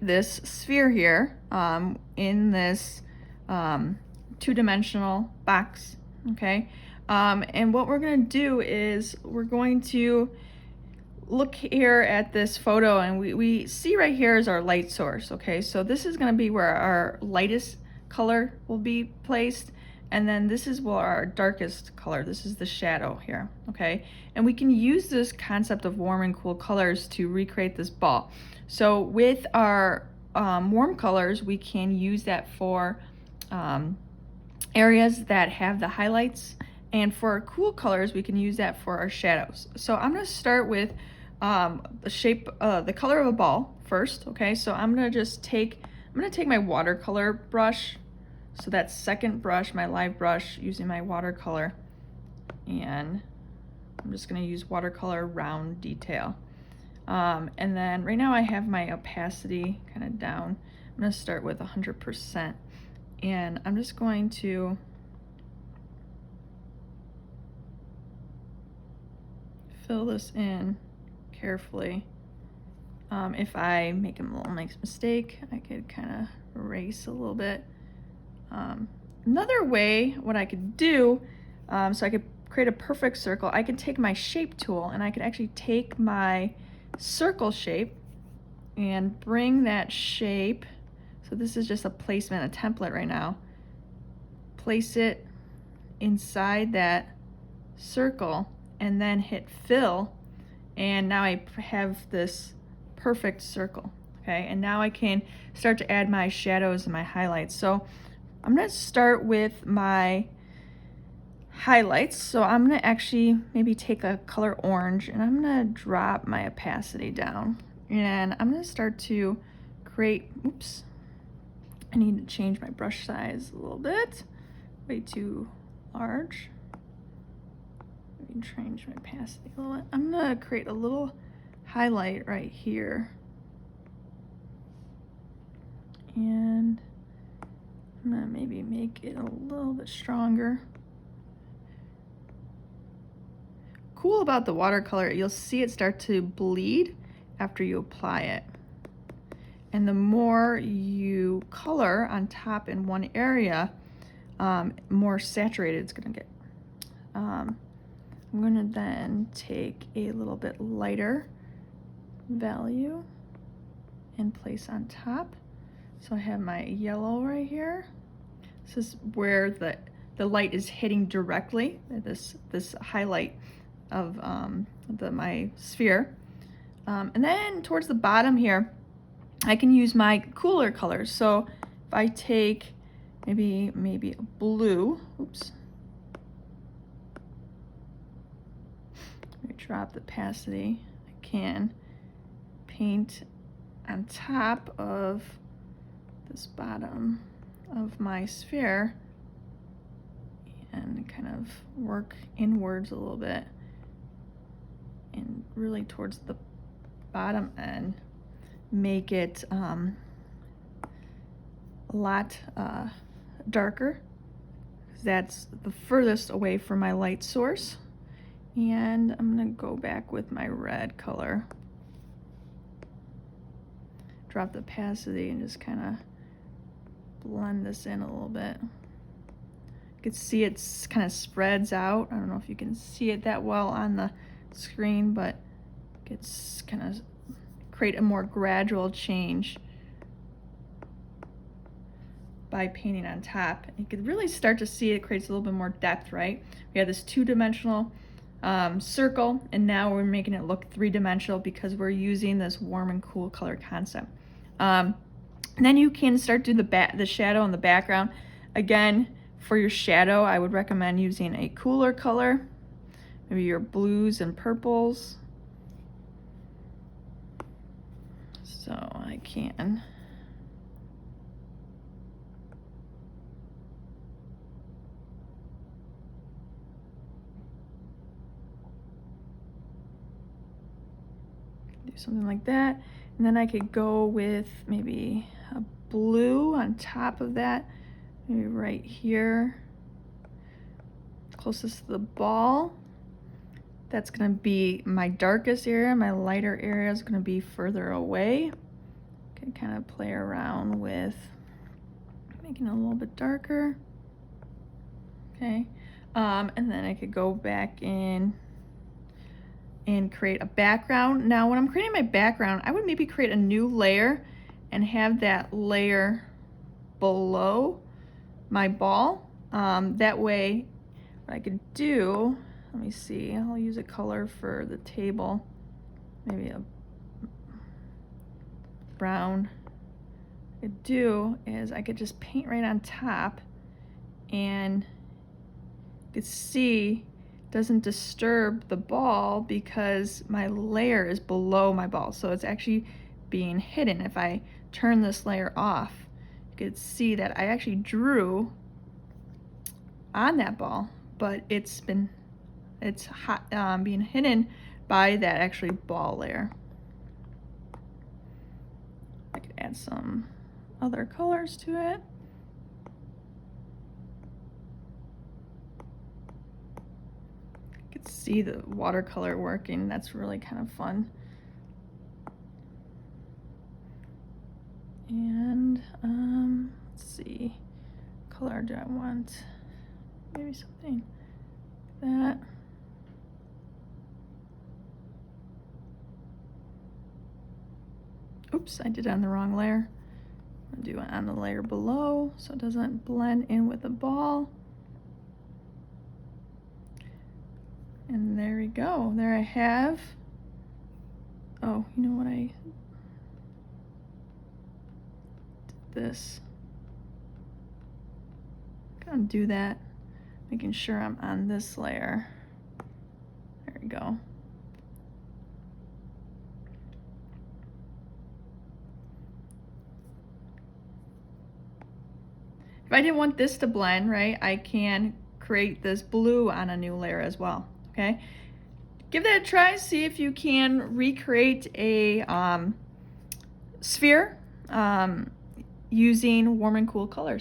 this sphere here in this two-dimensional box, okay? And what we're going to do is we're going to look here at this photo, and we see right here is our light source, okay? So this is going to be where our lightest color will be placed, and then this is where our darkest color, this is the shadow here, okay? And we can use this concept of warm and cool colors to recreate this ball. So with our warm colors, we can use that for areas that have the highlights, and for our cool colors, we can use that for our shadows. So I'm going to start with the shape, the color of a ball first, okay? So I'm going to take my watercolor brush. So that second brush, my live brush, using my watercolor, and I'm just going to use watercolor round detail. And then right now I have my opacity kind of down. I'm going to start with 100%, and I'm just going to fill this in carefully. If I make a little mistake, I could kind of erase a little bit. Another way, what I could do, so I could create a perfect circle, I could take my shape tool and I could actually take my circle shape and bring that shape, so this is just a placement, a template right now, place it inside that circle and then hit fill, and now I have this perfect circle, okay? And now I can start to add my shadows and my highlights. So I'm going to start with my highlights. So I'm going to actually maybe take a color orange, and I'm going to drop my opacity down, and I'm going to start to create, oops, I need to change my brush size a little bit, way too large. Maybe change my opacity a little bit. I'm going to create a little highlight right here, and I'm gonna maybe make it a little bit stronger. Cool about the watercolor, you'll see it start to bleed after you apply it. And the more you color on top in one area, more saturated it's gonna get. I'm gonna then take a little bit lighter value and place on top. So I have my yellow right here. This is where the light is hitting directly, this highlight of my sphere. And then towards the bottom here, I can use my cooler colors. So if I take maybe a blue, oops, let me drop the opacity, I can paint on top of this bottom of my sphere and kind of work inwards a little bit and really towards the bottom end, make it a lot darker. That's the furthest away from my light source. And I'm gonna go back with my red color, drop the opacity, and just kind of blend this in a little bit. You can see it's kind of spreads out. I don't know if you can see it that well on the screen, but it's kind of create a more gradual change by painting on top. You can really start to see it creates a little bit more depth, right? We have this two-dimensional circle, and now we're making it look three-dimensional because we're using this warm and cool color concept. And then you can start to do the shadow in the background. Again, for your shadow, I would recommend using a cooler color, maybe your blues and purples. So I can do something like that. And then I could go with maybe a blue on top of that, maybe right here, closest to the ball. That's gonna be my darkest area. My lighter area is gonna be further away. Okay, can kind of play around with making it a little bit darker. Okay, and then I could go back in and create a background. Now when I'm creating my background, I would maybe create a new layer and have that layer below my ball. That way, what I could do, let me see, I'll use a color for the table, maybe a brown. What I could do is I could just paint right on top, and you could see it doesn't disturb the ball because my layer is below my ball, so it's actually being hidden. If I turn this layer off, you could see that I actually drew on that ball, but it's being hidden by that actually ball layer. I could add some other colors to it. You could see the watercolor working. That's really kind of fun. And let's see, what color do I want? Maybe something like that. Oops, I did it on the wrong layer. I'm gonna do it on the layer below so it doesn't blend in with the ball. And there we go. There I have. Oh, you know what, I did this. Gonna do that, making sure I'm on this layer. There we go. If I didn't want this to blend, right, I can create this blue on a new layer as well, okay? Give that a try, see if you can recreate a sphere using warm and cool colors.